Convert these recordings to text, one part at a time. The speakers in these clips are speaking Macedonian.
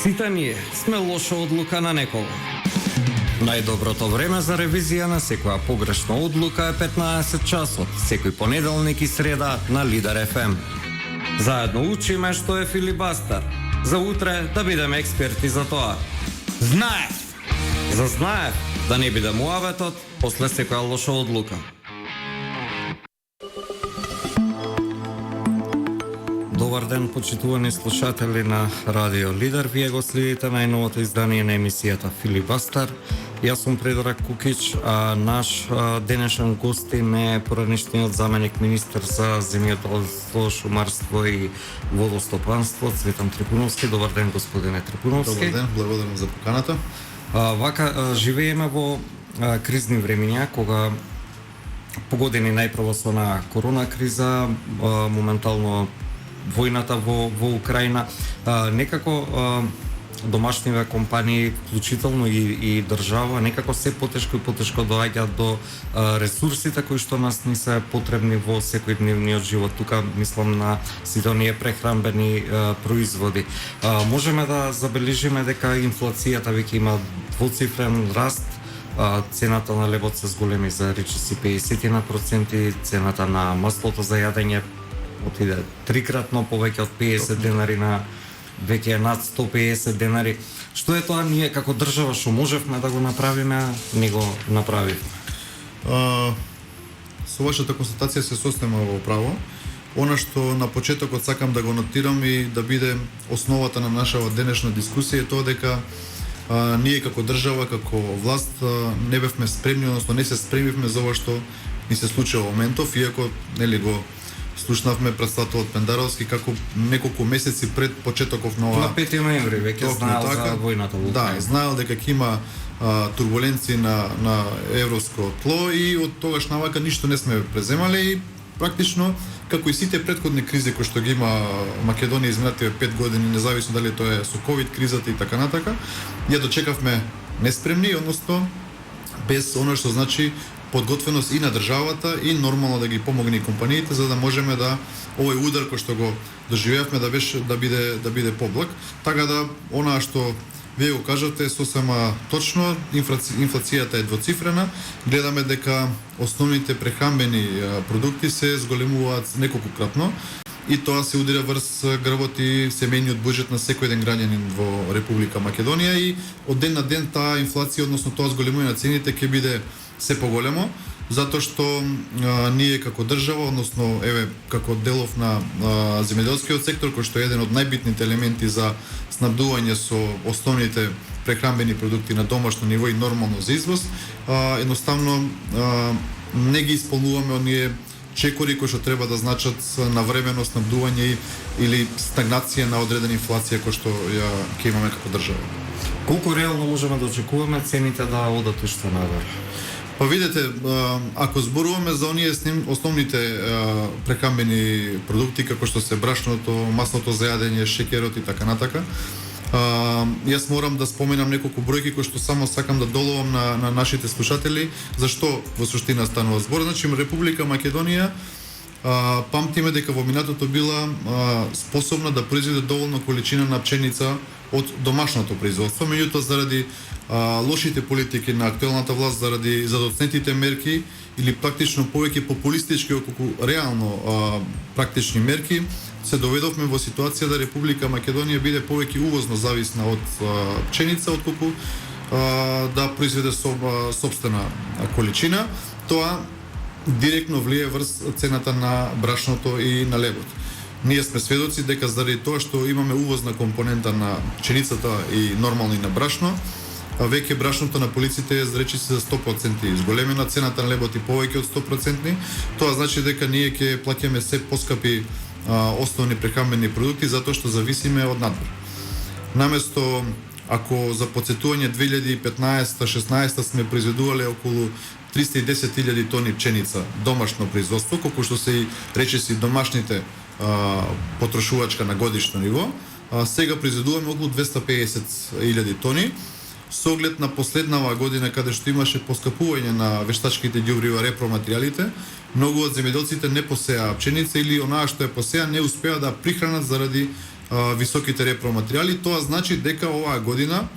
Сите ние сме лоша одлука на некого. Најдоброто време за ревизија на секоја погрешна одлука е 15 часот, секој понеделник и среда на Лидер FM. Заедно учиме што е филибастер. За утре да бидеме експерти за тоа. Знаев! Зазнаев да не биде муаветот после секоја лоша одлука. Добар ден, почитувани слушатели на Радио Лидер. Вие го следите најновото издание на емисијата Филибастер. Јас сум Предраг Кукич, а наш денешен гостин е поранешниот заменик министер за земјоделство, шумарство и водостопанство Цветан Трипуновски. Добар ден, господине Трипуновски. Добар ден, благодарам за поканата. Вака живееме во кризни времиња, кога погодени најпрво со на корона криза, моментално војната во Украина, некако домашниве компании, вклучително и држава, некако се потешко и потешко доаѓаат до ресурсите кои што нас ни се потребни во секојдневниот живот. Тука мислам на сите оние прехранбени производи. Можеме да забележиме дека инфлацијата веќе има двоцифрен раст. Цената на лебот се зголеми за речиси 50%, цената на маслото за јадење отиде трикратно повеќе од 50 денари на веќе над 150 денари. Што е тоа ние како држава што можевме да го направиме, не го направивме? Со вашата констатација се соснема во право. Она што на почетокот сакам да го нотирам и да биде основата на нашава денешна дискусија е тоа дека ние како држава, како власт не бевме спремни, односно не се спремивме за ова што ни се случи во моментов, иако нели го слушнавме представителот Пендаровски како неколку месеци пред почетоков на ова. На 5 ноември веќе знаел за војната во Украина. Да, знаел дека ќе има турбуленции на европско тло и од тогаш навака ништо не сме преземале и практично како и сите претходни кризи кои што ги има Македонија изминативе 5 години, независно дали тоа е со ковид кризата и така натака, ја дочекавме неспремни, односно без оно што значи подготвеност и на државата и нормално да ги помогне и компаниите за да можеме да овој удар кој што го доживеавме да биде поблаг. Така да онаа што вие го кажате сосема точно, инфлацијата е двоцифрена. Гледаме дека основните прехранбени продукти се зголемуваат неколкократно и тоа се удира врз грбот и семејниот буџет на секој еден граѓанин во Република Македонија и од ден на ден таа инфлација, односно тоа зголемување на цените ќе биде се поголемо, затоа што ние како држава, односно еве како делов на земјоделскиот сектор, кој што е еден од најбитните елементи за снабдување со основните прехранбени продукти на домашно ниво и нормално за извоз, едноставно не ги исполнуваме оние чекори кои што треба да значат навремено снабдување или стагнација на одредена инфлација кој што ја ќе имаме како држава. Колку реално можеме да очекуваме цените да одат уште надвор? Па видете, ако зборуваме за оние основните прехранбени продукти како што се брашното, маслото за јадење, шеќерот и така натака, јас морам да споменам неколку бројки кои што само сакам да доловам на нашите слушатели зашто во суштина станува збор. Значи Република Македонија памтиме дека во минатото била способна да произведе доволна количина на пченица од домашното производство, меѓутоа заради лошите политики на актуелната власт, заради задоцнетите мерки или практично повеќе популистички отколку реално практични мерки, се доведовме во ситуација да Република Македонија биде повеќе увозно зависна од пченица отколку да произведе сопствена количина. Тоа директно влие врз цената на брашното и на лебот. Ние сме сведоци дека заради тоа што имаме увозна компонента на пченицата и нормално и на брашно, веќе брашното на полиците е речиси за 100% изголемена, цената на лебот и повеќе од 100%. Тоа значи дека ние ќе плаќаме се поскапи основни прехранбени продукти затоа што зависиме од надвор. Наместо ако за потсетување 2015-16 сме произведувале околу 310.000 тони пченица домашно производство, колку што се и речиси домашните потрошувачка на годишно ниво, сега произведуваме околу 250.000 тони. Со оглед на последнава година каде што имаше поскапување на вештачките ѓубрива, репроматеријалите, многу од земјоделците не посеа пченица или онаа што е посеа не успеа да прихранат заради високите репроматеријали. Тоа значи дека оваа година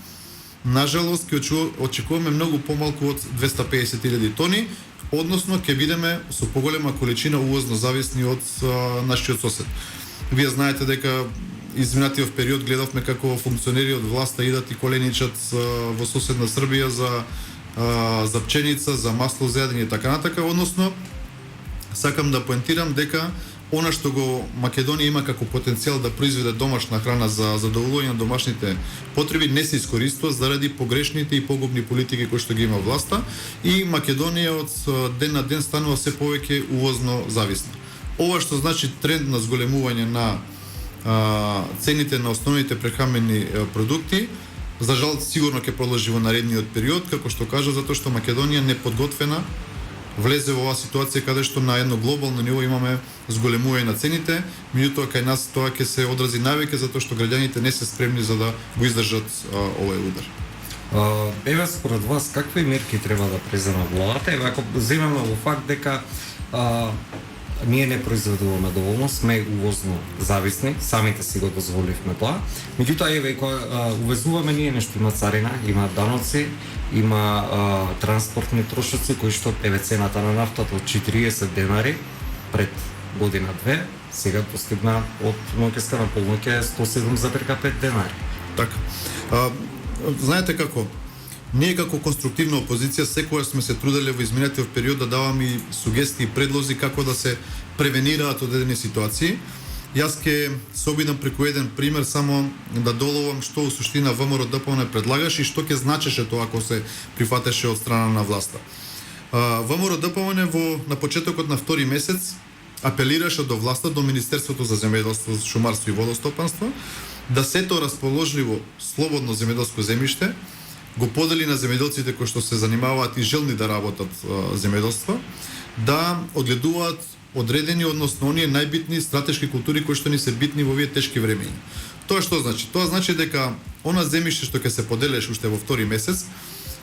нажалост ќе очекуваме многу помалку од 250.000 тони, односно ќе бидеме со поголема количина увозно зависни од нашиот сосед. Вие знаете дека изминатиот период гледавме како функционери од власта идат и коленичат во соседна Србија за пченица, за масло за јадење и така натака, односно сакам да поентирам дека она што го Македонија има како потенцијал да произведе домашна храна за задоволување на домашните потреби не се искористува заради погрешните и погубни политики кои што ги има власта и Македонија од ден на ден станува се повеќе увозно зависна. Ова што значи тренд на зголемување на цените на основните прехранбени продукти, за жал сигурно ќе продолжи во наредниот период, како што кажа, затоа што Македонија не подготвена влезе во оваа ситуација каде што на едно глобално ниво имаме зголемување на цените, меѓутоа кај нас тоа ќе се одрази навеќе затоа што граѓаните не се спремни за да го издржат овој удар. Еве според вас какви мерки треба да преземе владата? Еве ако земеме во факт дека ние не произведуваме доволно, сме увозно зависни, самите си го дозволивме тоа. Меѓутоа, еве, кога увезуваме ние нешто, има царина, има даноци, има транспортни трошоци, кои што, еве, цената на нафтата од 40 денари пред година-две, сега постигна од ноќеска на полноќе 107,5 денари. Така. Знаете како? Ние како конструктивна опозиција секогаш сме се трудели во изминатиот период да даваме и сугестии и предлози како да се превенираат одредени ситуации. Јас ќе се обидам преку еден пример само да доловам што во суштина ВМРО ДПМН предлагаше и што ќе значеше тоа ако се прифатеше од страна на власта. ВМРО ДПМН на почетокот на втори месец апелираше до власта, до Министерството за земјоделство, шумарство и водостопанство да сето расположливо слободно земјоделско земјиште го подели на земјоделците кои што се занимаваат и желни да работат земјоделство, да одгледуваат одредени, односно оние најбитни стратешки култури кои што ни се битни во овие тешки времења. Тоа што значи? Тоа значи дека она земјиште што ќе се поделеше уште во втори месец,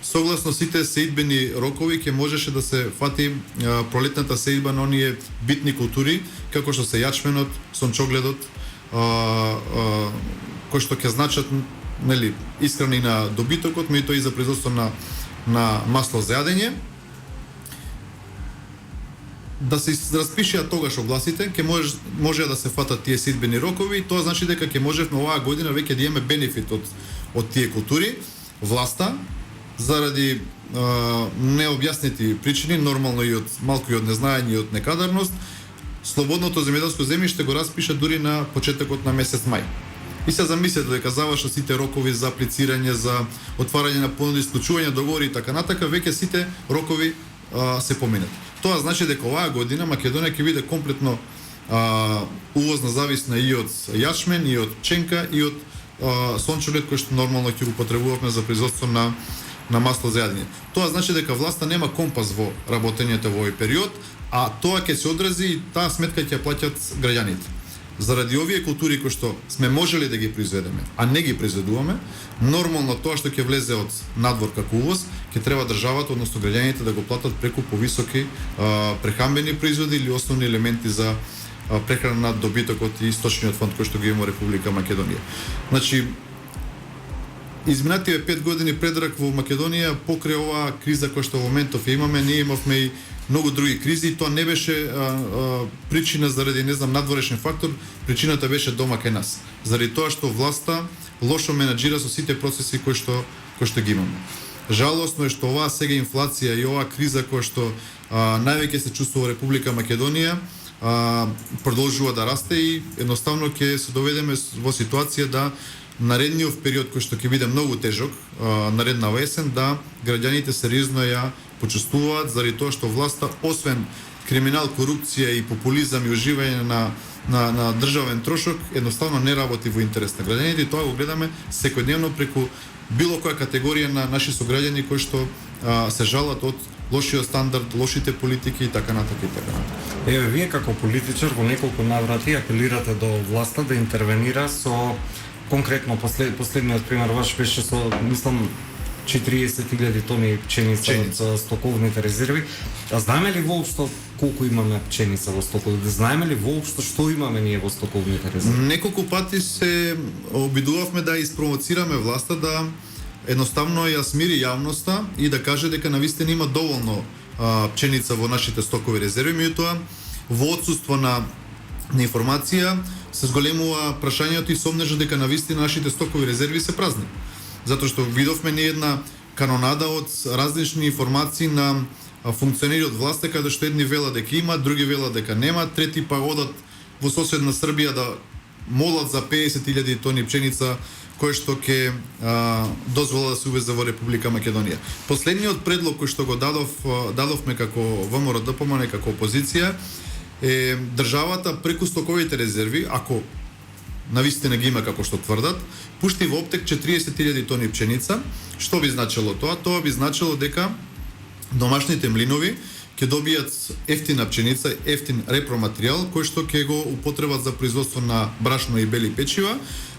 согласно сите сеидбени рокови ќе можеше да се фати пролетната сеидба на оние битни култури, како што се јачменот, сончогледот, кои што ќе значат исхрани на добитокот, меѓутоа и за производство на масло за јадење. Да се распишеа тогаш огласите, ќе може да се фатат тие сеидбени рокови, тоа значи дека ќе можевме оваа година веќе да имаме бенефит од тие култури. Власта заради необјаснети причини, нормално и од малку и од незнаење и од некадарност, слободното земјоделско земјиште го распиша дури на почетокот на месец мај. И се замислете дека завршат сите рокови за аплицирање, за отварање на понуди, склучување договори и така натака, веќе сите рокови се поминат. Тоа значи дека оваа година Македонија ќе биде комплетно увозно зависна и од јачмен, и од пченка, и од сончоглед кој што нормално ќе го потребувавме за производство на масло за јадење. Тоа значи дека власта нема компас во работењето во овој период, а тоа ќе се одрази и таа сметка ќе плаќат граѓаните. Заради овие култури кои што сме можеле да ги произведеме, а не ги произведуваме, нормално тоа што ќе влезе од надвор како увоз, ќе треба државата, односно граѓаните да го платат преку повисоки прехранбени производи или основни елементи за прехрана на добитокот и источниот фонд кој што ги има Република Македонија. Значи, изминативе 5 години предрак во Македонија покрај оваа криза која што во моментов ја имаме, ние имавме и многу други кризи и тоа не беше причина заради надворешен фактор, причината беше дома кај нас. Заради тоа што власта лошо менаџира со сите процеси кои што ги имаме. Жалосно е што оваа сега инфлација и оваа криза која што највеќе се чувствува Република Македонија продолжува да расте и едноставно ќе се доведеме во ситуација да наредниот период кој што ќе биде многу тежок, нареднава есен, да граѓаните сериозно ја почувствуваат заради тоа што власта освен криминал, корупција и популизам и уживање на државен трошок едноставно не работи во интерес на граѓаните и тоа го гледаме секојдневно преку било која категорија на наши сограѓани кои што се жалат од лошиот стандард, лошите политики и така натака и така натака. Еве, вие како политичар во неколку наврати апелирате до власта да интервенира со конкретно последниот пример ваш беше со, мислам, 40.000 тони пченица од стоковните резерви. А знаеме ли воопшто колку имаме пченица во стоковите? Знаеме ли воопшто што имаме ние во стоковните резерви? Неколку пати се обидувавме да испровоцираме власта да едноставно ја смири јавноста и да каже дека навистина има доволно пченица во нашите стокови резерви, меѓутоа во отсуство на информација се зголемува прашањето и сомнежа дека навистина нашите стокови резерви се празни. Затоа што видовме не една канонада од различни информации на функционери од власта, каде што едни велат дека има, други велат дека нема, трети па одат во соседна Србија да молат за 50.000 тони пченица кој што ќе дозвола да се увезе во Република Македонија. Последниот предлог кој што го дадовме како ВМРО-ДПМНЕ, како опозиција, е државата преку стоковите резерви, ако навистина ги има како што тврдат, пушти во оптек 40.000 тони пченица. Што би значило тоа? Тоа би значило дека домашните млинови ќе добијат ефтина пченица, ефтин репроматеријал кој што ќе го употребат за производство на брашно и бели печива,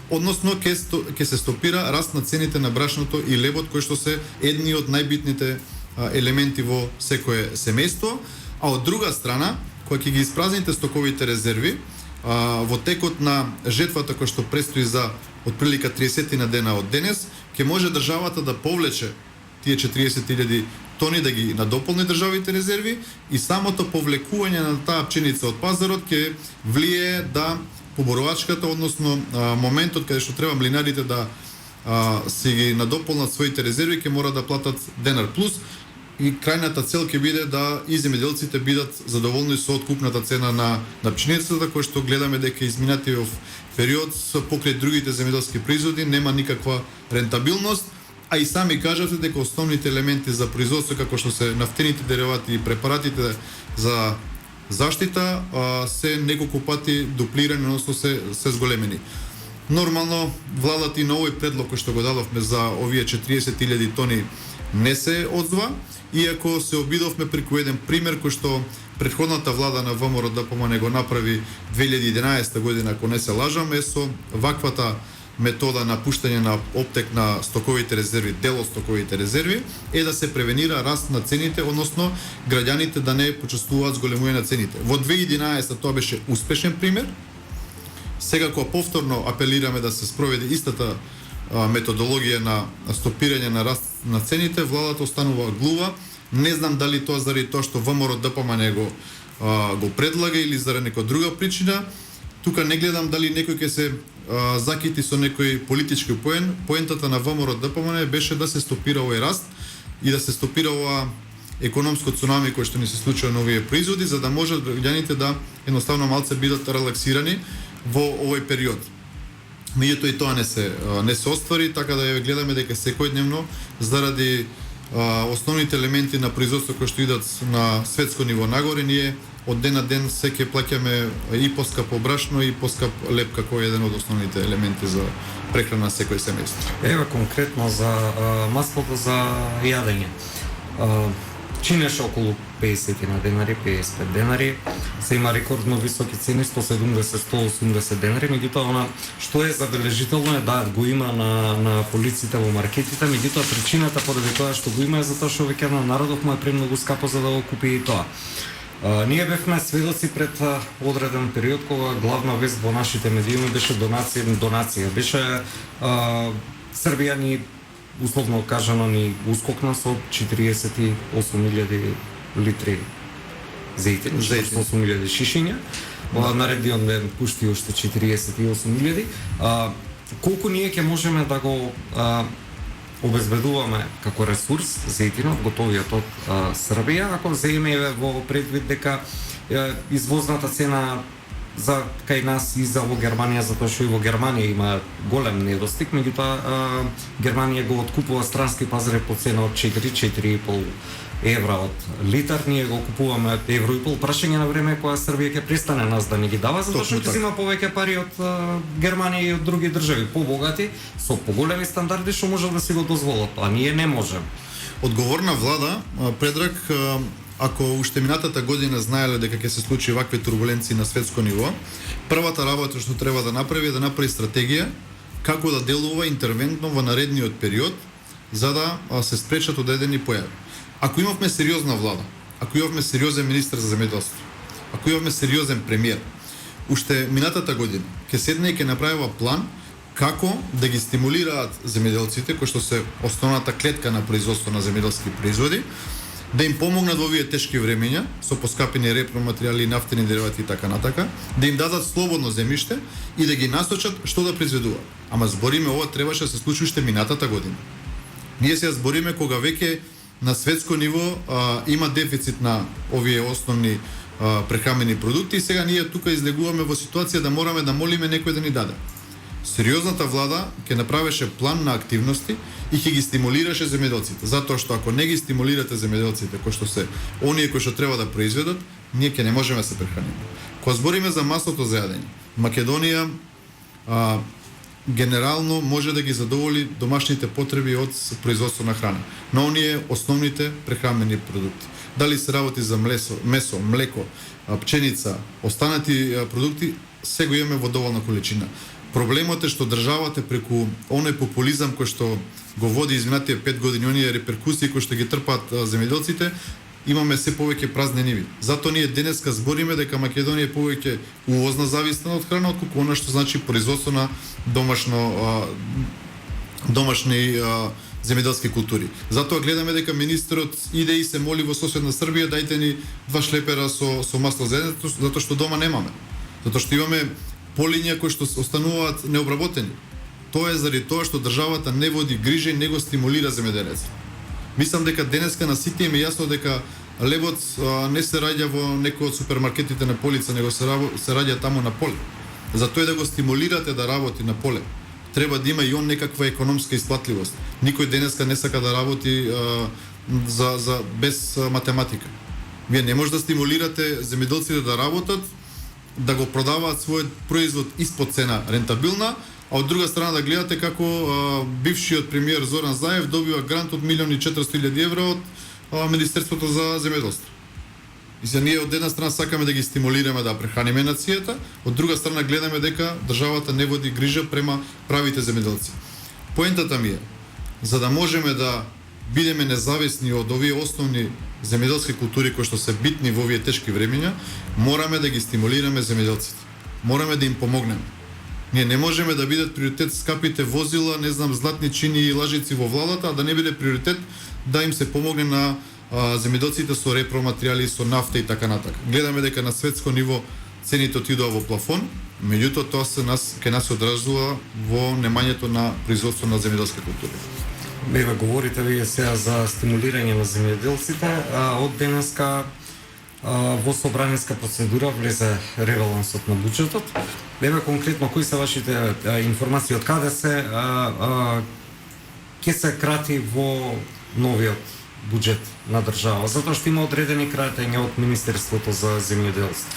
односно ќе се стопира раст на цените на брашното и лебот кои што се едни од најбитните елементи во секое семејство, а од друга страна, кога ќе ги испразните стоковите резерви, во текот на жетвата која што престои за отприлика 30 на дена од денес, ќе може државата да повлече тие 40.000 тони да ги надополни државите резерви и самото повлекување на таа пченица од пазарот ќе влие да поборувачката, односно моментот каде што треба млинарите да си ги надополнат своите резерви, ќе мора да платат денар плюс и крајната цел ќе биде да и земјоделците бидат задоволни со откупната цена на пченицата, кој што гледаме дека изминатиот период покрај другите земјоделски производи нема никаква рентабилност, а и сами кажате дека основните елементи за производство како што се нафтените деривати и препаратите за заштита се неколку пати дуплирани, односно се зголемени. Нормално владата и на овој предлог кој што го дадовме за овие 40.000 тони не се одзва, иако се обидовме преку еден пример кој што претходната влада на ВМРО-ДПМНЕ го направи 2011 година, ако не се лажам, со ваквата метода на пуштање на оптек на стоковите резерви, дел од стоковите резерви, е да се превенира раст на цените, односно граѓаните да не почувствуваат зголемување на цените. Во 2011 тоа беше успешен пример. Сега кога повторно апелираме да се спроведе истата методологија на стопирање на раст на цените, владата останува глува. Не знам дали тоа заради тоа што ВМРО-ДПМНЕ го предлага или заради некоја друга причина. Тука не гледам дали некој ќе се закити со некој политички поен. Поентата на ВМРО-ДПМНЕ беше да се стопира овој раст и да се стопира ова економско цунами кој што ни се случува на овие производи, за да можат граѓаните да едноставно малце бидат релаксирани во овој период. Меѓутоа и тоа не се оствари, така да ја гледаме дека секојдневно заради основните елементи на производство кои што идат на светско ниво нагоре, ние од ден на ден се ќе плаќаме и поскапо брашно и поскап леб како еден од основните елементи за прехрана на секој семејство. Ева конкретно за маслото за јадење. Чинеше околу 50 на денари, 55 денари, се има рекордно високи цени, 170-180 денари, меѓутоа она што е забележително е да го има на полиците во маркетите, меѓутоа причината поради тоа што го има е затоа што веќе на народов му е премногу скапо за да го купи и тоа. Ние бевме сведоци пред одреден период кога главна вест во нашите медиуми беше донација. Беше Србија ни условно кажано ни ускокна со 48.000 литри зејтин, 48.000 шишиња. Наредниот ден пушти уште 48.000. Колку ние ќе можеме да го обезбедуваме како ресурс зејтинот, готовиот од Србија, ако земеме во предвид дека извозната цена за кај нас и за во Германија, затоа што и во Германија има голем недостиг, меѓутоа Германија го откупува странски пазари по цена од 4-4,5 евра од литар, ние го купуваме евро и пол. Прашање на време кога Србија ќе престане нас да ни ги дава, затоа што ќе зема повеќе пари од Германија и од други држави побогати со поголеми стандарди што можат да си го дозволат, а ние не можеме. Одговорна влада, Предраг, ако уште минатата година знаеле дека ќе се случи вакви турбуленции на светско ниво, првата работа што треба да направи е да направи стратегија како да делува интервентно во наредниот период, за да се спречат одредени појави. Ако имавме сериозна влада, ако имавме сериозен министр за земјоделство, ако имавме сериозен премиер, уште минатата година ќе седне и ќе направива план како да ги стимулираат земјоделците, кои што се основната клетка на производство на земјоделски производи, да им помогнат во овие тешки времења со поскапени репроматеријали, нафтени деривати и така натака, да им дадат слободно земјиште и да ги насочат што да произведуваат. Ама збориме, ова требаше да се случи уште минатата година. Ние сега збориме кога веќе на светско ниво има дефицит на овие основни прехранбени продукти и сега ние тука излегуваме во ситуација да мораме да молиме некој да ни даде. Сериозната влада ќе направеше план на активности и ќе ги стимулираше земјоделците, затоа што ако не ги стимулирате земјоделците кои што се оние кои што треба да произведат, ние ќе не можеме да се прехраниме. Кога збориме за маслото за јадење, Македонија генерално може да ги задоволи домашните потреби од производство на храна, на оние основните прехранбени продукти. Дали се работи за месо, млеко, пченица, останати продукти, се го имаме во доволна количина. Проблемот е што државата преку оној популизам кој што го води изминатите 5 години, оние реперкусии кои што ги трпаат земјоделците, имаме се повеќе празни ниви. Затоа ние денеска збориме дека Македонија е повеќе увозна зависна од храна отколку она што значи производство на домашни земјоделски култури. Затоа гледаме дека министерот иде и се моли во соседна Србија, дајте ни 2 шлепера со масло за јадење, затоа што дома немаме. Затоа што имаме полиња кои што остануваат необработени. Тоа е заради тоа што државата не води грижа и не го стимулира земјоделецот. Мислам дека денеска на сите им е јасно дека лебот не се раѓа во некој од супермаркетите на полица, него се раѓа таму на поле. Затоа е да го стимулирате да работи на поле. Треба да има и он некаква економска исплатливост. Никој денеска не сака да работи без математика. Вие не може да стимулирате земјоделците да работат, да го продаваат својот производ испод цена рентабилна, а од друга страна да гледате како бившиот премиер Зоран Заев добива грант од 1.400.000 евра од Министерството за земјоделство. И се ние од една страна сакаме да ги стимулираме да прехраниме нацијата, од друга страна гледаме дека државата не води грижа према правите земјоделци. Поентата ми е, за да можеме да бидеме независни од овие основни земјоделски култури кои што се битни во овие тешки времења, мораме да ги стимулираме земјоделците. Мораме да им помогнеме. Ние не можеме да бидат приоритет скапите возила, не знам, златни чини и лажици во владата, а да не биде приоритет да им се помогне на земјоделците со репроматеријали, со нафта и така натака. Гледаме дека на светско ниво цените отидоа во плафон, меѓутоа тоа ќе нас одразува во немањето на производство на земјоделски култури. Бева, говорите вие сега за стимулирање на земјоделците, од денеска во собраниска процедура влезе ребалансот на буџетот. Бева, конкретно кои се вашите информации, од каде се ќе се крати во новиот буџет на држава, затоа што има одредени кратења од Министерството за земјоделство.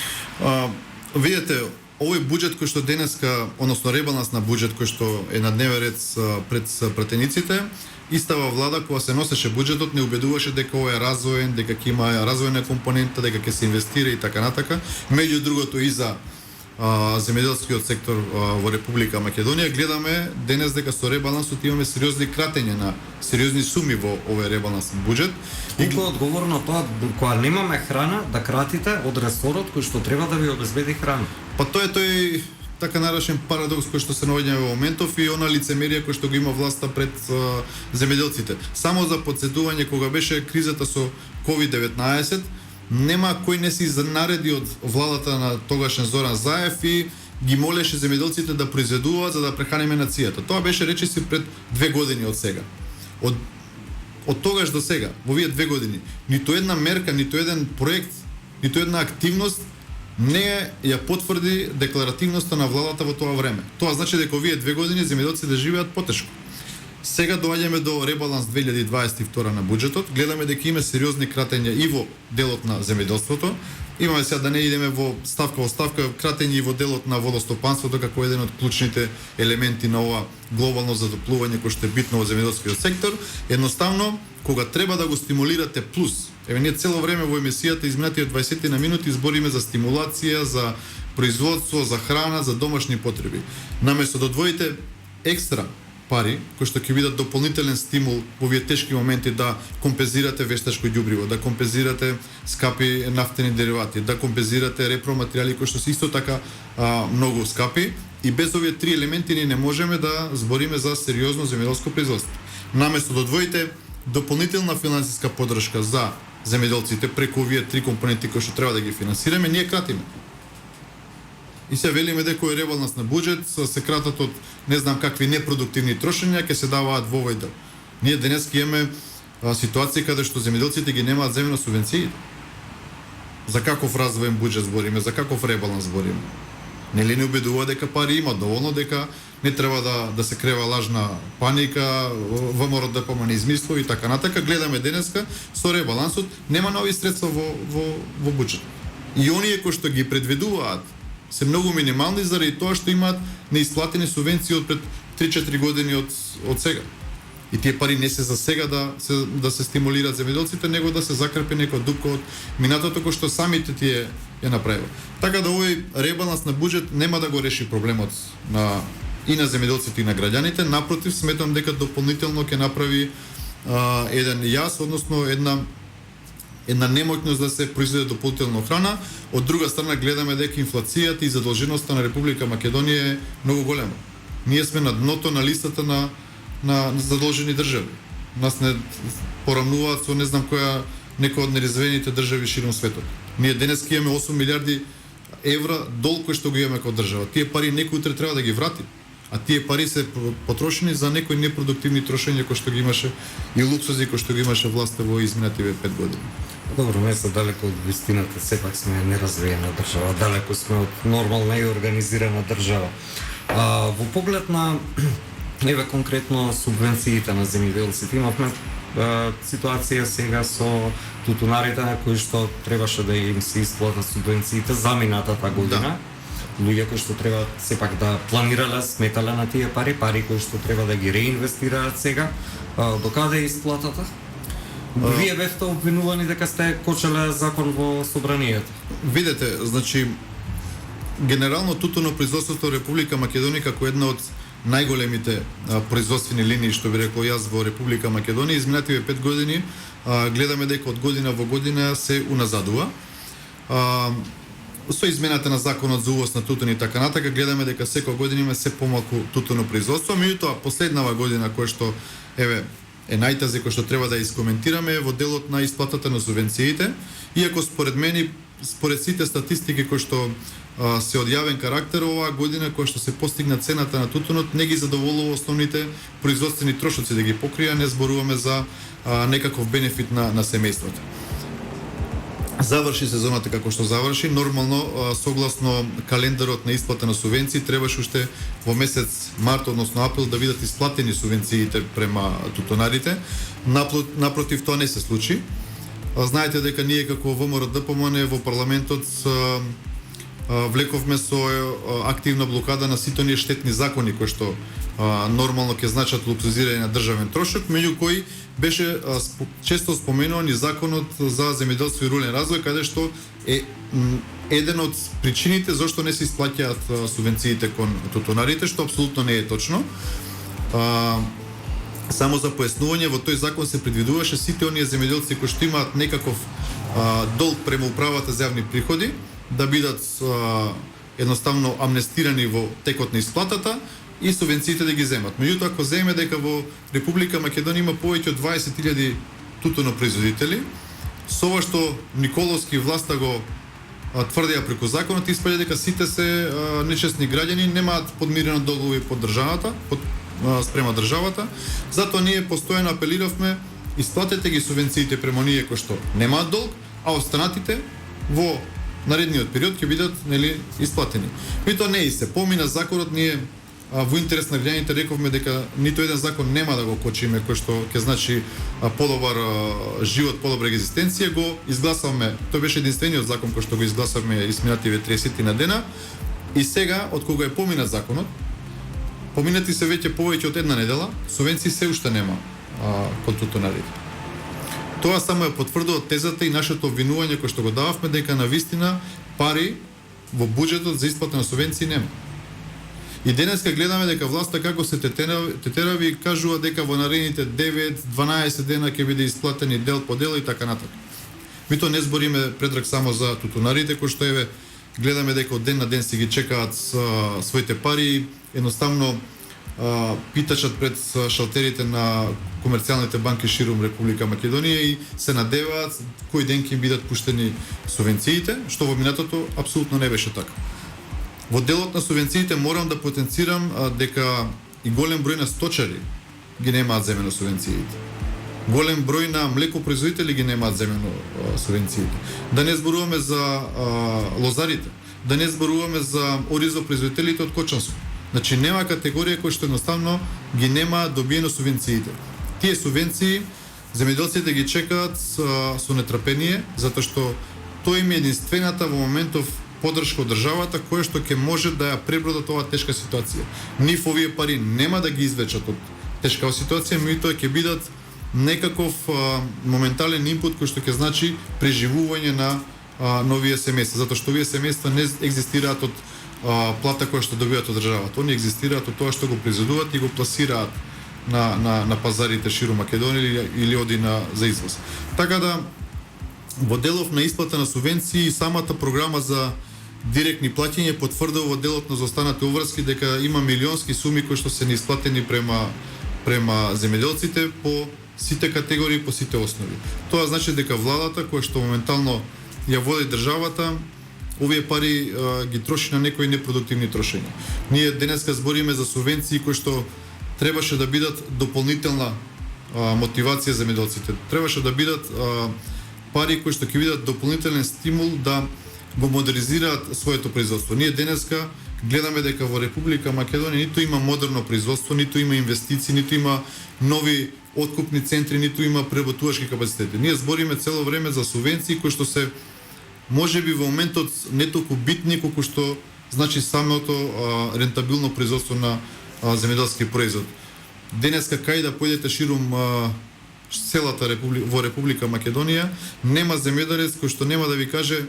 Видете, овој буџет кој што денеска, односно ребаланс на буџет кој што е на дневен ред пред пратениците, истава влада кога се носеше буџетот не убедуваше дека ова е развоен, дека ќе има развојна компонента, дека ќе се инвестира и така натака. Меѓу другото и за земјоделскиот сектор во Република Македонија гледаме денес дека со ребалансот имаме сериозни кратења на сериозни суми во овој ребаланс буџет. Колку е одговорно тоа кога немаме храна да кратите од ресорот кој што треба да ви обезбеди храна? Па тоа е тој така наречен парадокс кој што се наоѓаме во моментов и она лицемерие кој што го има власта пред земјоделците. Само за потсетување, кога беше кризата со COVID-19, нема кој не се нареди од владата на тогашен Зоран Заев и ги молеше земјоделците да произведуваат за да прехраниме нацијата. Тоа беше речиси пред 2 години од сега. Од тогаш до сега, во овие 2 години, ниту една мерка, ниту еден проект, ниту една активност не ја потврди декларативноста на владата во тоа време. Тоа значи дека овие 2 години земјоделците живеат потешко. Сега доаѓаме до ребаланс 2022 на буџетот, гледаме дека има сериозни кратења и во делот на земјоделството. Имаме сега да не идеме во ставка кратење и во делот на водостопанството како еден од клучните елементи на ова глобално затоплување кој што е битно во земјоделскиот сектор. Едноставно, кога треба да го стимулирате плюс, еве ние цело време во емисијата изминатите 20 на минути збориме за стимулација, за производство, за храна, за домашни потреби. Наместо да одвоите екстра пари кои што ќе бидат дополнителен стимул во овие тешки моменти да компензирате вештачко ѓубриво, да компензирате скапи нафтени деривати, да компензирате репроматеријали кои што се исто така многу скапи, и без овие три елементи ние не можеме да збориме за сериозно земјоделско производство. Наместо да одвоите дополнителна финансиска поддршка за земјоделците преку овие три компоненти кои што треба да ги финансираме, ние кратиме. И се велиме дека е ребаланс на буџет, се кратат од не знам какви непродуктивни трошења, ќе се даваат во овој дел. Ние денес ќе имаме ситуација каде што земјоделците ги немаат земјно субвенции. За каков развоен буџет збориме, за каков ребаланс збориме? Нели не убедува дека пари има доволно, дека не треба да се крева лажна паника, ВМРО ДПМН измислува и така натака. Гледаме денеска со ребалансот нема нови средства во буџет. И оние кои што ги предвидуваат се многу минимални заради тоа што имаат неисплатени субвенции од пред 3-4 години од сега. И тие пари не се за сега да се стимулираат земјоделците, него да се закрпи некоја дупка од минатото кој што самите тие ја направило. Така да овој ребаланс на буџет нема да го реши проблемот и на земјоделците и на граѓаните, напротив сметам дека дополнително ќе направи еден јас, односно една немоќност да се произведе дополнително храна. Од друга страна гледаме дека инфлацијата и задолженоста на Република Македонија е многу голема. Ние сме на дното на листата на задолжени држави. Нас не порамнуваат со не знам која некоја од неразвиените држави широм светот. Ние денес имаме 8 милиарди евра долг кој што го имаме како држава. Тие пари некој утре треба да ги врати. А тие пари се потрошени за некои непродуктивни трошења кои што ги имаше и луксузи кои што ги имаше власта во изминативе 5 години. Добро, не се далеко од вистината, сепак сме неразвиена држава, далеко сме од нормална и организирана држава. Во поглед на еве конкретно субвенциите на земјоделците, имавме ситуација сега со тутунарите на кои што требаше да им се исплатат субвенциите за минатата година. Да. Луѓе кои што треба сепак да планирале, сметале на тие пари кои што треба да ги реинвестираат сега. Докаде е исплатата? Вие бевте обвинувани дека сте кочеле закон во собранието. Видете, значи генерално тутуно производството во Република Македонија како една од најголемите производствени линии што би рекол јас во Република Македонија изминативе 5 години гледаме дека од година во година се уназадува. Со измената на законот за увоз на тутун и така натака гледаме дека секоја година има се помалку тутуно производство, меѓутоа последнава година која што еве е најтази кој што треба да искоментираме во делот на исплатата на субвенциите, иако според мене, според сите статистики кои што се од јавен карактер, оваа година која што се постигна цената на тутунот не ги задоволува основните производствени трошоци да ги покрија, не зборуваме за некаков бенефит на семејството. Заврши сезоната како што заврши, нормално согласно календарот на исплата на субвенции требаше уште во месец март, односно април да бидат исплатени субвенциите према тутунарите. Напротив, тоа не се случи. Знаете дека ние како ВМРО ДПМН во парламентот влековме со активна блокада на сите оние штетни закони кои што нормално ќе значат луксузирање на државен трошок, меѓу кои беше често споменуван и законот за земјоделство и рурален развој, каде што е еден од причините зашто не се исплаќаат субвенциите кон тутунарите, што апсолутно не е точно. Само за пояснување, во тој закон се предвидуваше сите оние земјоделци кои што имаат некаков долг према управата за јавни приходи да бидат едноставно амнестирани во текот на исплатата и субвенциите да ги земат. Меѓутоа, ако земеме дека во Република Македонија има повеќе од 20.000 тутунопроизводители, со ова што Николовски власта го тврдеа преку законот, испаѓа дека сите се нечесни граѓани, немаат подмирено долгови под државата, спрема државата. Затоа ние постојано апелиравме, исплатете ги субвенциите према оние кои што немаат долг, а останатите во наредниот период ќе бидат исплатени. И тоа не и се помина законот, ние во интерес на граѓаните рековме дека ниту еден закон нема да го кочиме кој што ќе значи подобар живот, подобра екзистенција, го изгласавме. Тој беше единствениот закон кој што го изгласавме изминативе 30 на дена. И сега, од кога е поминат законот, поминати се веќе повеќе од една недела, субвенции се уште нема кон тутунарите. Тоа само е потврдува тезата и нашето обвинување кој што го дававме дека на вистина пари во буџетот за исплата на субвенции нема. И денеска гледаме дека власта како се тетерави и кажува дека во наредните 9-12 дена ќе биде исплатени дел по дел и така натаму. Ми тоа не збориме предрак само за тутунарите кои што еве гледаме дека од ден на ден си ги чекаат своите пари, едноставно питачат пред шалтерите на комерцијалните банки ширум Република Македонија и се надеваат кој ден ќе им бидат пуштени субвенциите, што во минатото апсолутно не беше така. Во делот на субвенциите морам да потенцирам дека и голем број на сточари ги немаат земено субвенциите. Голем број на млекопроизводители ги немаат земено субвенциите. Да не зборуваме за лозарите, да не зборуваме за оризопроизводителите од Кочанско. Значи нема категорија која што едноставно ги нема добиено субвенциите. Тие субвенции земјоделците ги чекаат со нетрпение, затоа што тоа им е единствената во моментов поддршка од државата која што ќе може да ја пребродат оваа тешка ситуација. Нив овие пари нема да ги извлечат од тешкава ситуација, меѓутоа ќе бидат некаков моментален инпут кој што ќе значи преживување на новие семејства, затоа што овие семејства не екзистираат од плата која што добиваат од државата. Они екзистираат од тоа што го произведуваат и го пласираат на пазарите ширум Македонија или оди за извоз. Така да во делов на исплата на субвенции самата програма за директни плаќања потврдува во делот на заостанати обврски дека има милионски суми кои што се неисплатени према земјоделците по сите категории, по сите основи. Тоа значи дека владата која што моментално ја води државата, овие пари ги троши на некои непродуктивни трошења. Ние денеска збориме за субвенции кои што требаше да бидат дополнителна мотивација за земјоделците. Требаше да бидат пари кои што ќе бидат дополнителен стимул да го модернизираат своето производство. Ние денеска гледаме дека во Република Македонија ниту има модерно производство, ниту има инвестиции, ниту има нови откупни центри, ниту има преработувачки капацитети. Ние збориме цело време за субвенции кои што се можеби во моментот не толку битни колку што значи самото рентабилно производство на земјоделски производ. Денеска кај да појдете ширум целата во Република Македонија, нема земјоделец кој што нема да ви каже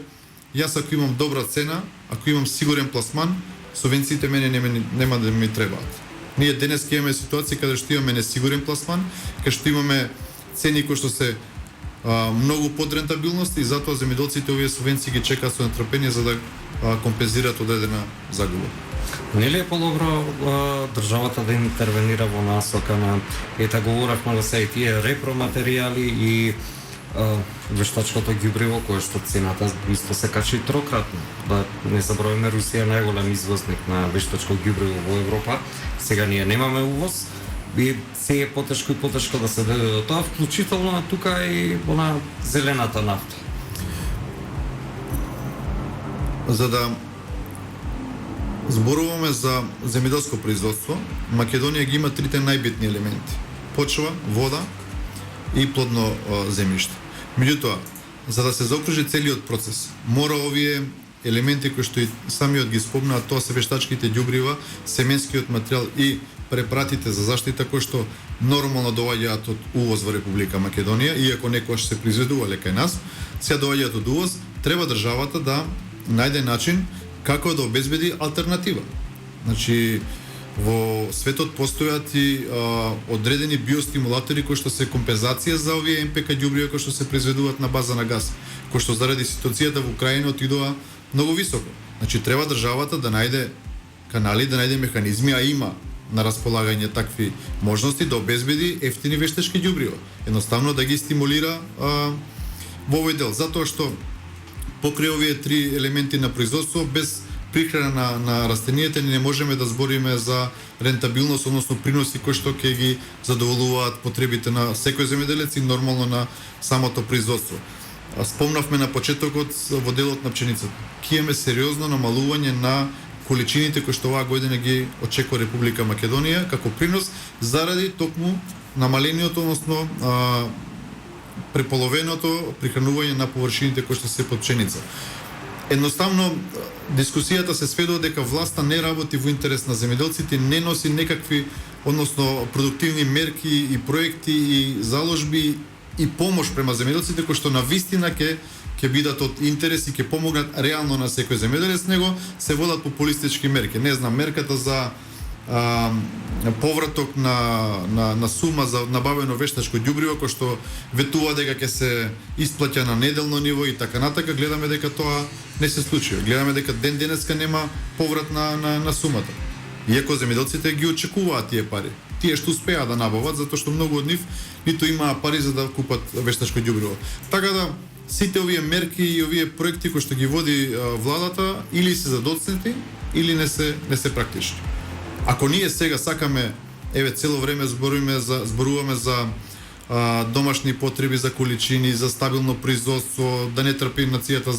јас ако имам добра цена, ако имам сигурен пласман, субвенциите мене нема да ми требаат. Ние денес имаме ситуација каде што имаме несигурен пласман, каде што имаме цени кои што се многу под рентабилност и затоа земјоделците овие субвенции ги чекаат со нетрпение за да компензираат одредена загуба. Нели е подобро државата да интервенира во насока на говоревме за се тие репроматеријали и вештачкото ѓубриво кое што цената исто се качи трократно. Да не забораваме Русија е најголем извозник на вештачко ѓубриво во Европа. Сега ние немаме увоз и се е потешко и потешко да се дојде до тоа, вклучително тука и на зелената нафта. За да зборуваме за земјоделско производство, Македонија ги има трите најбитни елементи: почва, вода и плодно земјиште. Меѓутоа, за да се заокружи целиот процес, мора овие елементи кои што и самиот ги спомнаа, тоа се вештачките ѓубрива, семенскиот материјал и препаратите за заштита кои што нормално доаѓаат од увоз во Република Македонија, иако некојаш се произведувале кај нас, сега доаѓаат од увоз, треба државата да најде начин како да обезбеди алтернатива. Значи, во светот постојат и одредени биостимулатори кои што се компензација за овие МПК ѓубрива кои што се произведуваат на база на газ, кои што заради ситуацијата во Украина отидоа многу високо. Значи, треба државата да најде канали, да најде механизми, а има на располагање такви можности да обезбеди ефтини вештачки ѓубрива. Едноставно да ги стимулира во овој дел, затоа што покрај овие три елементи на производство, без прихрана на растенијата не можеме да збориме за рентабилност, односно приноси кои што ќе ги задоволуваат потребите на секој земјоделец и нормално на самото производство. Спомнавме на почетокот во делот на пченицата. Ќе имаме сериозно намалување на количините кои што оваа година ги очекува Република Македонија како принос заради токму намалениот, односно преполовеното прихранување на површините кои што се под пшеница. Едноставно дискусијата се сведува дека власта не работи во интерес на земјоделците, не носи некакви, односно продуктивни мерки и проекти и заложби и помош према земјоделците кои што навистина ќе ќе бидат од интерес и ќе помогнат реално на секој земјоделец, него се водат популистички мерки. Не знам, мерката за повраток на сума за набавено вештачко ѓубриво кој што ветува дека ќе се исплаќа на неделно ниво и така натака, гледаме дека тоа не се случува. Гледаме дека ден денеска нема поврат на сумата. Иако земјоделците ги очекуваат тие пари. Тие што успеа да набават, затоа што многу од нив ниту имаа пари за да купат вештачко ѓубриво. Така да сите овие мерки и овие проекти кои што ги води владата или се задоцнети или не се практични. Ако ние сега сакаме, еве цело време зборуваме за домашни потреби, за количини, за стабилно производство, да не трпи нацијата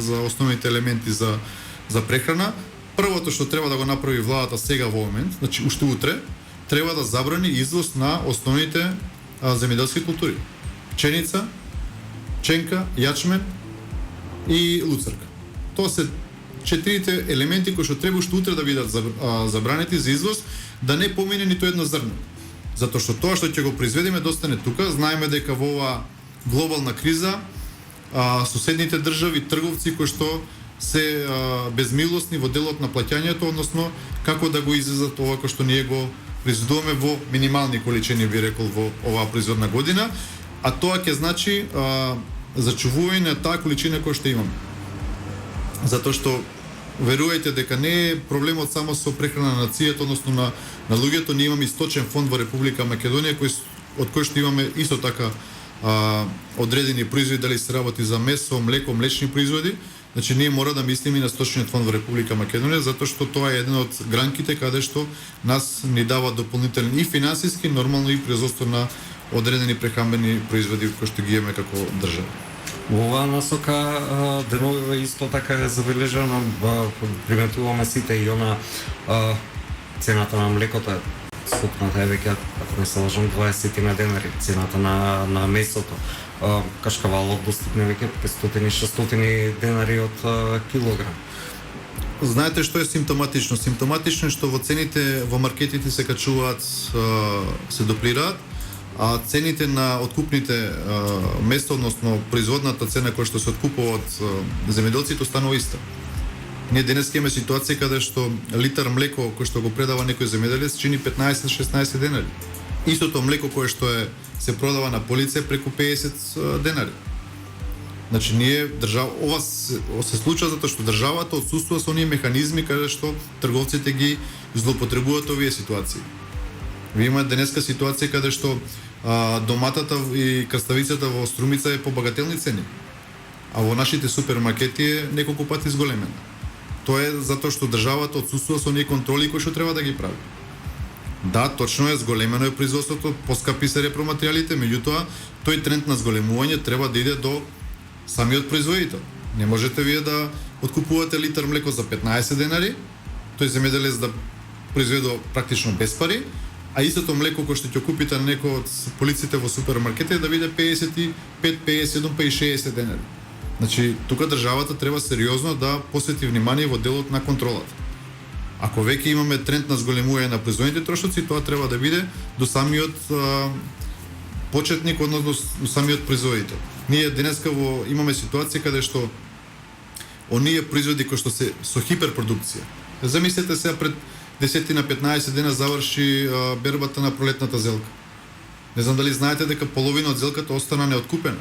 за основните елементи за прехрана, првото што треба да го направи владата сега во момент, значи уште утре, треба да забрани извоз на основните земјоделски култури. Пченица, пченка, јачмен и луцрка. Тоа се четирите елементи кои што треба уште утре да бидат забранети за извоз, да не помине ниту едно зрно. Затоа што тоа што ќе го произведеме да остане тука, знаеме дека во оваа глобална криза соседните држави, трговци кои што се безмилосни во делот на плаќањето, односно како да го извезат ова кој што ние го произведуваме во минимални количини, би рекол, во оваа производна година, а тоа ќе значи зачувување на таа количина која што имаме. Затоа што верувајте дека не е проблемот само со прехрана на нацијата, односно на луѓето. Ние имаме источен фонд во Република Македонија од кој што имаме исто така одредени производи, дали се работи за месо, млеко, млечни производи. Значи ние мора да мислиме на сточниот фонд во Република Македонија, затоа што тоа е еден од гранките каде што нас ни дава дополнителен и финансиски, нормално и производство на одредени прехранбени производи кои што ги имаме како држава. Во оваа насока деновиве исто така е забележано, приметуваме сите и она цената на млекото е скупната е веќе, ако не се лажам, 20 на денари, цената на месото. Кашкавалот достигне веќе 500-600 денари од килограм. Знаете што е симптоматично? Симптоматично е што во цените во маркетите се качуваат, се дуплираат, а цените на откупните места, односно производната цена која што се откупува од земјоделците останува иста. Ние денес имаме ситуација каде што литар млеко кој што го предава некој земјоделец чини 15-16 денари. Истото млеко кое што се продава на полица преку 50 денари. Значи ние ова се случува затоа што државата отсуствува со оние механизми каде што трговците ги злоупотребуваат овие ситуации. Ви имате денеска ситуација каде што доматата и краставицата во Струмица е по багателни цени, а во нашите супермаркети е неколку пати зголемена. Тоа е затоа што државата отсуствува со оние контроли кои што треба да ги прави. Да, точно е, зголемено е производството, поскапи се репроматеријалите, меѓутоа тој тренд на зголемување треба да иде до самиот производител. Не можете вие да откупувате литар млеко за 15 денари, тој земјоделец да произведува практично без пари, а истото млеко кој што ќе купите на некој од полиците во супермаркетите да биде 55, 57, па и 60 денари. Значи, тука државата треба сериозно да посвети внимание во делот на контролата. Ако веќе имаме тренд на зголемување на производните трошоци, тоа треба да биде до самиот почетник, односно до самиот производител. Ние денеска имаме ситуација каде што оние производи кои што се со хиперпродукција. Замислете сега пред 10 на 15 дена заврши бербата на пролетната зелка. Не знам дали знаете дека половина од зелката остана неоткупена.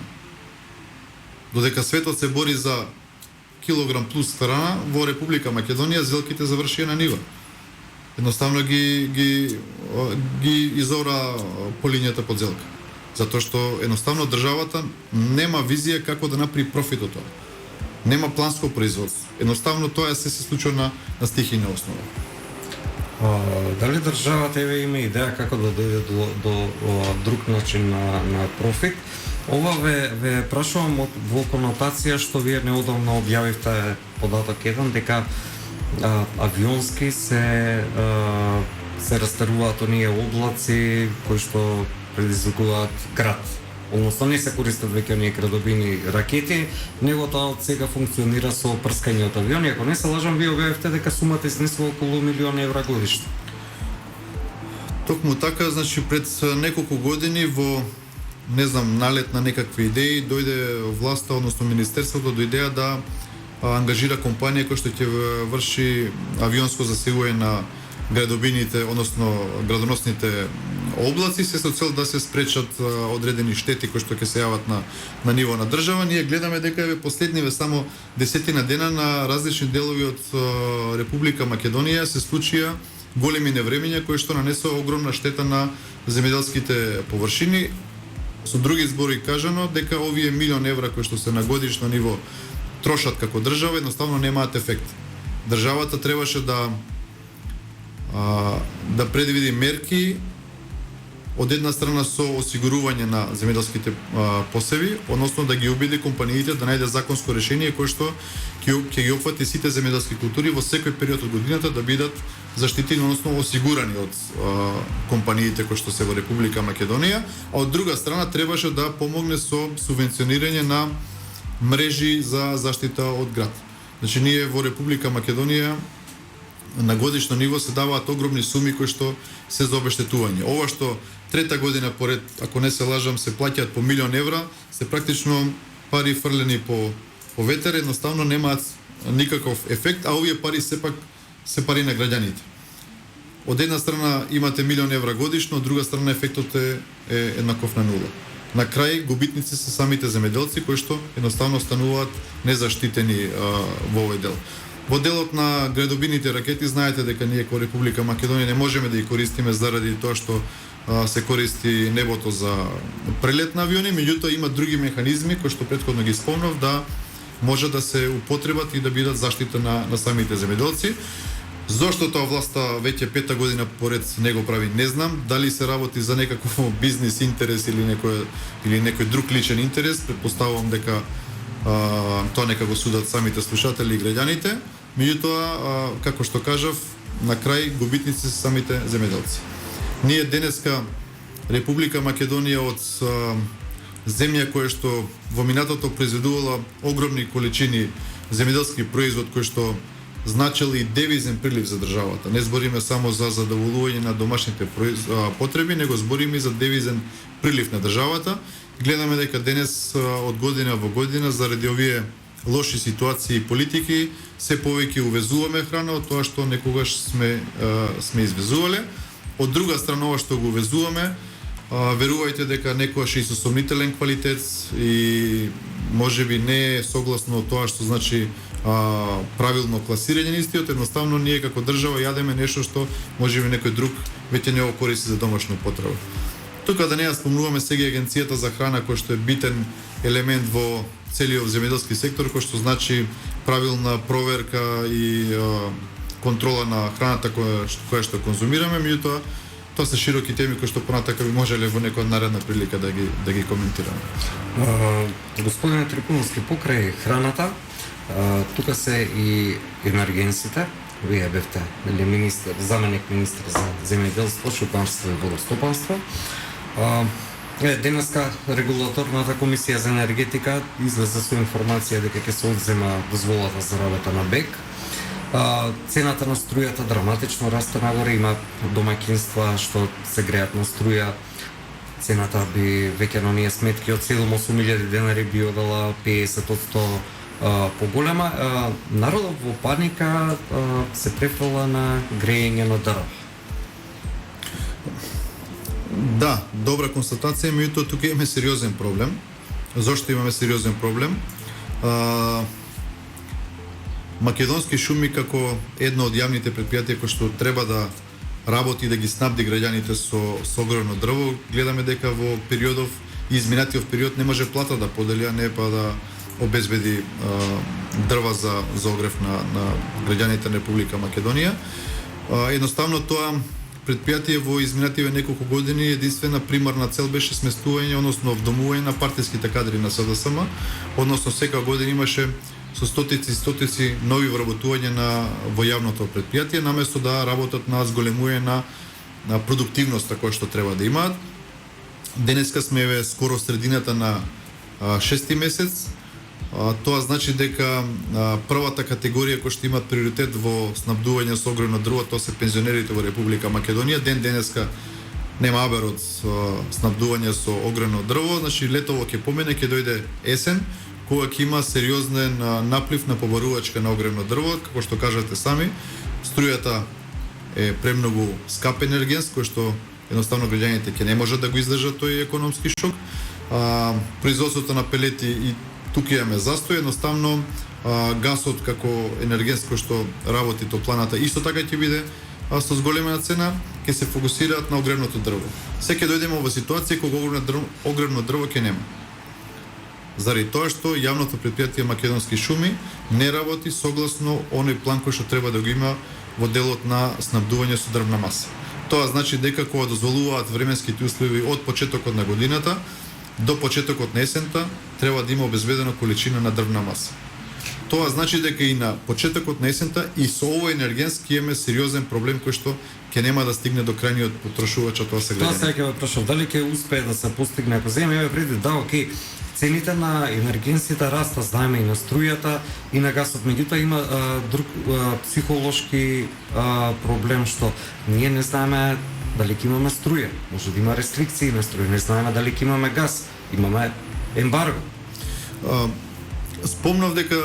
Додека светот се бори за килограм плюс храна, во Република Македонија зелките завршија на нива. Едноставно ги изора полињата под зелка. Затоа што едноставно државата нема визија како да направи профит од тоа. Нема планско производство. Едноставно тоа се случува на стихийна основа. Дали државата има идеја како да дојде до друг начин на профит? Ова ве прашувам во конотација што вие неодамно објавивте податок еден дека авионски се растеруваат оние облаци кои што предизвикуваат град. Односно не се користат веќе оние градобини ракети, него тоа од сега функционира со прскање од авиони. Ако не се лажам, вие објавивте дека сумата изнесува околу 1 милион евра годишно. Токму така, значи пред неколку години во не знам, налет на некакви идеи, дојде власта, односно министерството до идеја да ангажира компанија која што ќе врши авионско засегување на градобините, односно градоносните облаци, се со цел да се спречат одредени штети кои што ќе се јават на ниво на држава. Ние гледаме дека еве последниве само 10 дена на различни делови од Република Македонија се случија големи невремиња кои што нанесоа огромна штета на земјоделските површини. Со други збори кажано дека овие милион евра кои што се на годишно ниво трошат како држава едноставно немаат ефект. Државата требаше да предвиди мерки од една страна со осигурување на земјоделските посеви, односно да ги убеди компаниите да најде законско решение кое што ќе ги опфати сите земјоделски култури во секој период од годината да бидат заштитени, односно осигурани од компаниите кои што се во Република Македонија, а од друга страна требаше да помогне со субвенционирање на мрежи за заштита од град. Значи ние во Република Македонија на годишно ниво се даваат огромни суми кои што се за обештетување. Ова што трета година поред, ако не се лажам, се плаќаат по милион евра, се практично пари фрлени по ветер, едноставно немаат никаков ефект, а овие пари сепак се пари на граѓаните. Од една страна имате милион евра годишно, од друга страна ефектот е еднаков на нула. На крај губитници се самите земјоделци кои што едноставно стануваат незаштитени во овој дел. Во делот на градобините ракети знаете дека ние како Република Македонија не можеме да ги користиме заради тоа што се користи небото за прелет на авиони, меѓутоа има други механизми кои што претходно ги спомнав да може да се употребат и да бидат заштита на самите земјоделци. Зошто тоа власта веќе пета година поред не го прави, не знам. Дали се работи за некаков бизнес интерес или некој друг личен интерес, претпоставувам дека тоа нека го судат самите слушатели и граѓаните. Меѓутоа, како што кажав, на крај губитници се самите земјоделци. Ние денеска Република Македонија од земја која што во минатото произведувала огромни количини земјоделски производ кој што значел и девизен прилив за државата. Не збориме само за задоволување на домашните потреби, него збориме и за девизен прилив на државата. Гледаме дека денес од година во година заради овие лоши ситуации и политики се повеќе увезуваме храна од тоа што некогаш сме извезувале. Од друга страна ова што го увезуваме, верувајте дека некогаш е и со сомнителен квалитет и можеби не е согласно тоа што значи правилно класирање на истиот, едноставно ние како држава јадеме нешто што можеби некој друг веќе не го користи за домашна употреба. Тука да не ја спомнуваме сега Агенцијата за храна кој што е битен елемент во целиот земјоделски сектор, кој што значи правилна проверка и контрола на храната која што конзумираме, меѓутоа тоа се широки теми кои што понатака би можеле во некоја наредна прилика да ги коментираме. Господине Трипуновски, покрај храната, тука се и енергенсите. Вие бевте заменик министер за земјоделство, шупарство и водостопанство. Денеска регулаторната комисија за енергетика излезе со информација дека ќе се одзема дозволата за работа на БЕК. Цената на струјата драматично расте нагоре, има домаќинства што се греат на струја. Цената би веќе на оние сметки од 7-8 илјади денари би одела 50% поголема. Народот во паника се префала на грејење на дрва. Да, добра констатација, меѓутоа тука имаме сериозен проблем. Зошто имаме сериозен проблем? Македонски шуми како едно од јавните претпријатија кои што треба да работи и да ги снабди граѓаните со огромно дрво, гледаме дека во периодов изминатиот период не може плата да подели, а не па да обезбеди дрва за огрев на граѓаните на Република Македонија. Едноставно тоа предпријатие во изминативе неколку години единствена примарна цел беше сместување, односно вдомување на партиските кадри на СДСМ, односно секоја година имаше со стотици нови вработување во јавното предпријатие, наместо да работат на зголемување на продуктивноста која што треба да имаат. Денеска сме скоро средината на 6-ти месец. Тоа значи дека првата категорија која што имаат приоритет во снабдување со огромно дрво, тоа се пензионерите во Република Македонија. Ден денеска нема абер од снабдување со огревно дрво, значи летово ќе помине, ќе дојде есен, кога ќе има сериозен наплив на побарувачка на огревно дрво, како што кажате сами, струјата е премногу скап енергенс, кој што едноставно граѓаните ќе не можат да го издржат тој економски шок. Производството на пелети и тука имаме застој, едноставно гасот како енергенс кој што работи топланата исто така ќе биде со зголемена цена, ќе се фокусираат на огревното дрво. Се ќе дојдеме во ситуација кога огревно дрво ќе нема. Заради тоа што јавното претпријатие Македонски шуми не работи согласно оној план кој што треба да го има во делот на снабдување со дрвна маса. Тоа значи дека кога дозволуваат временските услови од почетокот на годината до почетокот на есента треба да има обезбедена количина на дрвна маса. Тоа значи дека и на почетокот на есента и со овој енергенс ќе имаме сериозен проблем кој што ќе нема да стигне до крајниот потрошувач, а тоа се Тоа граѓани. сега ќе ве прашам, дали ќе успее да се постигне, ако земеме преди, да, окей, цените на енергенсите раста, знаеме и на струјата и на гасот, меѓутоа има друг психолошки проблем што ние не знаеме дали ќе имаме струја, може да има рестрикции на струја, не знаеме дали ќе имаме газ, имаме ембарго. Спомнав дека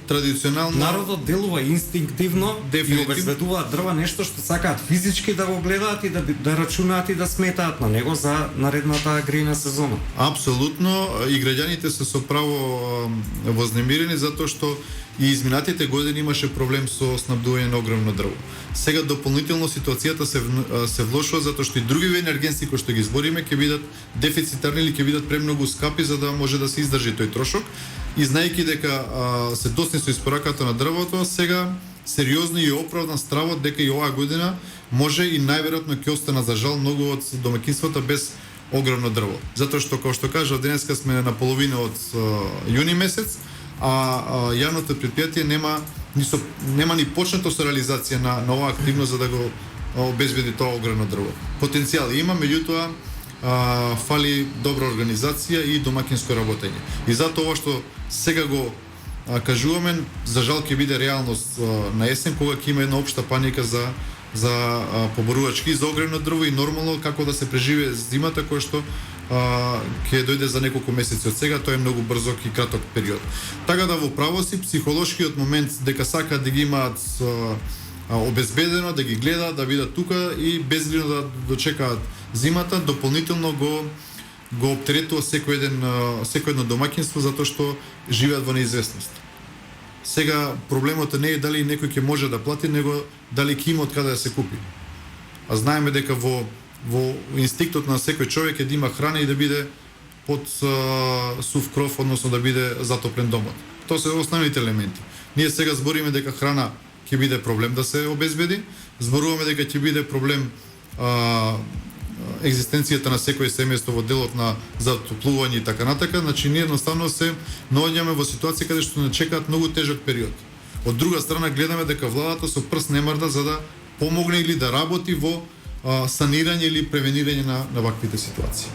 традиционално Народот делува инстинктивно и Дефинитивно. обезбедуваат дрва, нешто што сакаат физички да го гледаат и да рачунаат и да сметаат на него за наредната грејна сезона. апсолутно и граѓаните се со право вознемирени затоа што и изминатите години имаше проблем со снабдување на огромно дрво. Сега дополнително ситуацијата се влошува затоа што и други енергенси кои што ги збориме ќе бидат дефицитарни или ќе бидат премногу скапи за да може да се издржи тој трошок. И знаејќи дека се досни со испораката на дрвото, сега сериозно и оправдан стравот дека и оваа година може и најверојатно ќе остана за жал многу од домаќинствата без огромно дрво. Затоа што, како што кажав, денеска сме на половина од јуни месец, јавното претпријатие нема ни почнато со реализација на оваа активност за да го обезбеди тоа огромно дрво. Потенцијал има, меѓутоа фали добра организација и домакинско работење. И затоа ова што сега го кажуваме, за жал ќе биде реалност на есен, кога ќе има една општа паника за поборувачки за огромно дрво и нормално како да се преживее зимата која што ќе дојде за неколку месеци од сега, тоа е многу брзок и краток период. Така да во право си психолошкиот момент дека сакаат да ги имаат обезбедено, да ги гледаат, да бидат тука и безгрижно да дочекаат зимата, дополнително го оптеретува секој едно домаќинство затоа што живеат во неизвестност. Сега проблемот не е дали некој ќе може да плати, него дали ќе има од каде да се купи. А знаеме дека во инстинктот на секој човек е да има храна и да биде под сув кров, односно да биде затоплен домот. Тоа се основните елементи. Ние сега збориме дека храна ќе биде проблем да се обезбеди, зборуваме дека ќе биде проблем екзистенцијата на секој семејство во делот на затоплување и така натака, значи ние едноставно се наоѓаме во ситуација каде што не чекаат многу тежок период. Од друга страна гледаме дека владата со прст не мрда за да помогне или да работи во санирање или превенирање на ваквите ситуации.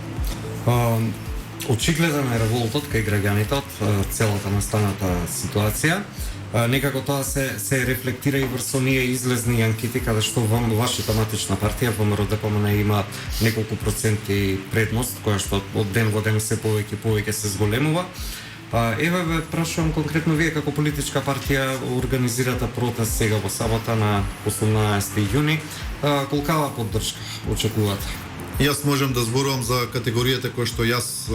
Очигледен е револтот кај граѓаните од целата настаната ситуација. Некако тоа се рефлектира и врз оние излезни анкети каде што во вашата матична партија ВМРО-ДПМН има неколку проценти предност која што од ден во ден се повеќе се зголемува. Еве ве прашувам конкретно вие како политичка партија организирате протест сега во сабота на 18 јуни. Колкава поддршка очекувате? Јас можам да зборувам за категоријата која што јас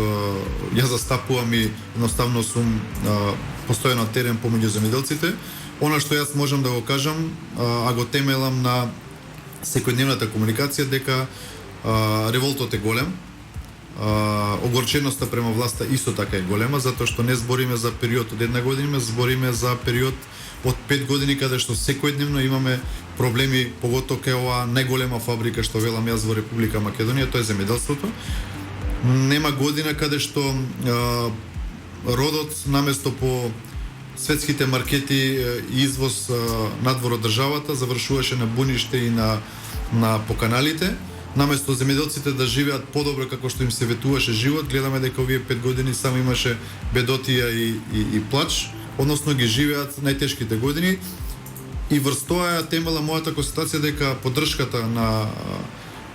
застапувам и едноставно сум постојано на терен помеѓу земјоделците. Она што јас можам да го кажам, а го темелам на секојдневната комуникација, дека револтот е голем, огорченоста према власта исто така е голема, затоа што не збориме за период од една година, збориме за период од 5 години каде што секојдневно имаме проблеми, поготоа кај оваа најголема фабрика што велам јас во Република Македонија, тоа е земјоделството. Нема година каде што родот наместо по светските маркети и извоз надвор од државата завршуваше на буниште и на поканалите. Наместо земјоделците да живеат подобро како што им се ветуваше живот, гледаме дека овие 5 години само имаше бедотија и плач, односно ги живеат најтешките години. И врз тоа е темела мојата констатација дека поддршката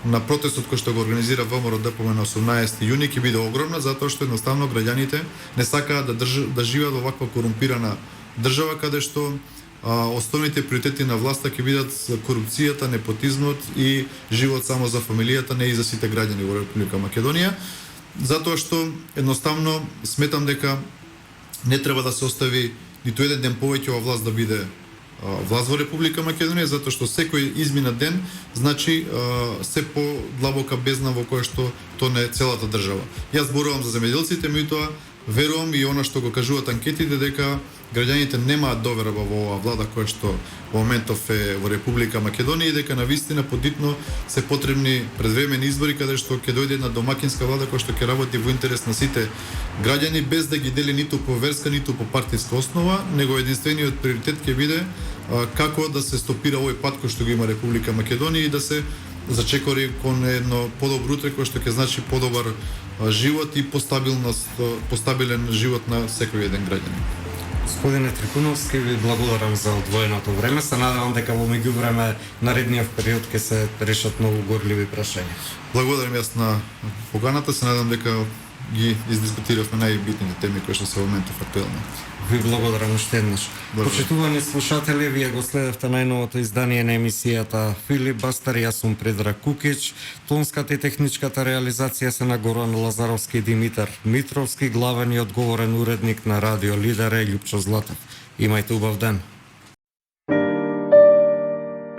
на протестот кој што го организира ВМРО ДПМН на 18 јуни ќе биде огромна, затоа што едноставно граѓаните не сакаат да живеат во ваква корумпирана држава каде што основните приоритети на власта ќе бидат корупцијата, непотизмот и живот само за фамилијата, не и за сите граѓани во Република Македонија, затоа што едноставно сметам дека не треба да се остави ниту еден ден повеќе ова власт да биде власт во Република Македонија, затоа што секој измина ден значи се подлабока бездна во која што тоне целата држава. Јас зборувам за земјоделците, меѓутоа верувам и она што го кажуваат анкетите дека граѓаните немаат доверба во оваа влада која што во моментов е во Република Македонија и дека навистина подитно се потребни предвремени избори каде што ќе дојде една домакинска влада која што ќе работи во интерес на сите граѓани без да ги дели ниту по верска ниту по партиска основа, него единствениот приоритет ќе биде како да се стопира овој пат кој што го има Република Македонија и да се зачекори кон едно подобро утре кој што ќе значи подобар живот и постабилен живот на секој еден граѓанин. Господине Трифуновски, ви благодарам за одвоеното време. Се надевам дека во меѓувреме наредниот период ќе се решат многу горливи прашања. Благодарам јас на поканата, се надевам дека ги издискутиравме најбитните теми кои што се во моментов актуелни. Ви благодарам уште еднаш. Почитувани слушатели, вие го следевте најновото издание на емисијата Филип Бастар, јас сум Предраг Кукич. Тонската и техничката реализација се на Горан Лазаровски и Димитар Митровски, главен и одговорен уредник на Радио Лидер е Љупчо Златев. Имајте убав ден.